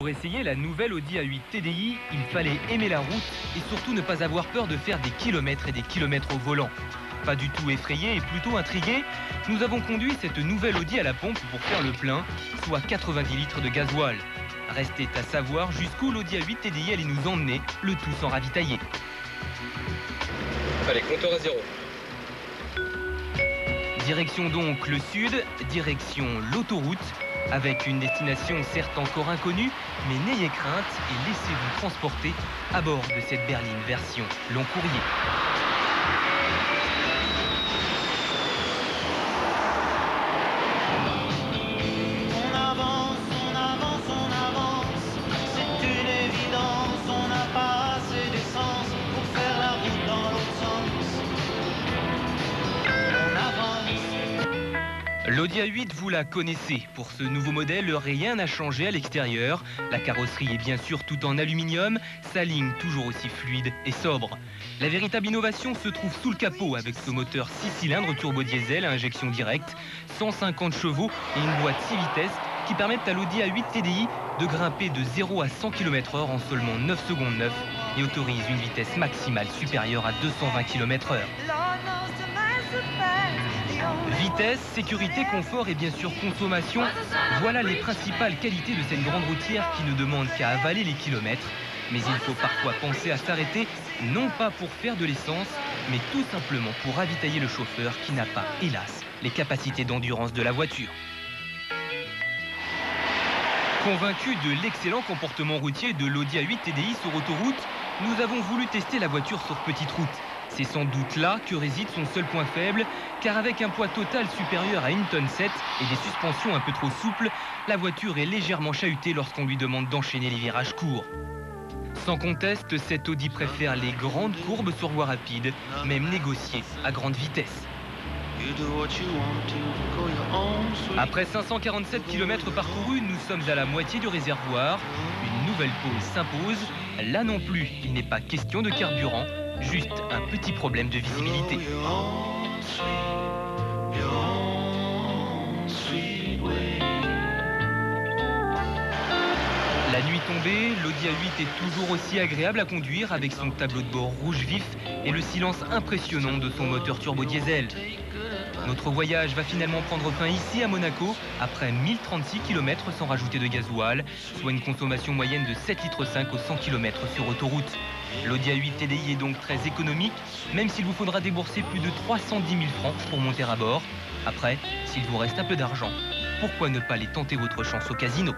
Pour essayer la nouvelle Audi A8 TDI, il fallait aimer la route et surtout ne pas avoir peur de faire des kilomètres et des kilomètres au volant. Pas du tout effrayé et plutôt intrigué, nous avons conduit cette nouvelle Audi à la pompe pour faire le plein, soit 90 litres de gasoil. Restait à savoir jusqu'où l'Audi A8 TDI allait nous emmener, le tout sans ravitailler. Allez, compteur à 0. Direction donc le sud, direction l'autoroute, avec une destination certes encore inconnue, mais n'ayez crainte et laissez-vous transporter à bord de cette berline version long courrier. L'Audi A8, vous la connaissez. Pour ce nouveau modèle, rien n'a changé à l'extérieur. La carrosserie est bien sûr tout en aluminium, sa ligne toujours aussi fluide et sobre. La véritable innovation se trouve sous le capot avec ce moteur 6 cylindres turbo-diesel à injection directe, 150 chevaux et une boîte 6 vitesses qui permettent à l'Audi A8 TDI de grimper de 0 à 100 km/h en seulement 9 secondes 9 et autorise une vitesse maximale supérieure à 220 km/h. Vitesse, sécurité, confort et bien sûr consommation, voilà les principales qualités de cette grande routière qui ne demande qu'à avaler les kilomètres. Mais il faut parfois penser à s'arrêter, non pas pour faire de l'essence, mais tout simplement pour ravitailler le chauffeur qui n'a pas, hélas, les capacités d'endurance de la voiture. Convaincus de l'excellent comportement routier de l'Audi A8 TDI sur autoroute, nous avons voulu tester la voiture sur petite route. C'est sans doute là que réside son seul point faible, car avec un poids total supérieur à 1,7 tonne et des suspensions un peu trop souples, la voiture est légèrement chahutée lorsqu'on lui demande d'enchaîner les virages courts. Sans conteste, cette Audi préfère les grandes courbes sur voie rapide, même négociées à grande vitesse. Après 547 km parcourus, nous sommes à la moitié du réservoir. Une nouvelle pause s'impose. Là non plus, il n'est pas question de carburant, juste un petit problème de visibilité. La nuit tombée, l'Audi A8 est toujours aussi agréable à conduire avec son tableau de bord rouge vif et le silence impressionnant de son moteur turbo-diesel. Notre voyage va finalement prendre fin ici à Monaco, après 1036 km sans rajouter de gasoil, soit une consommation moyenne de 7,5 litres au 100 km sur autoroute. L'Audi A8 TDI est donc très économique, même s'il vous faudra débourser plus de 310 000 francs pour monter à bord. Après, s'il vous reste un peu d'argent, pourquoi ne pas aller tenter votre chance au casino ?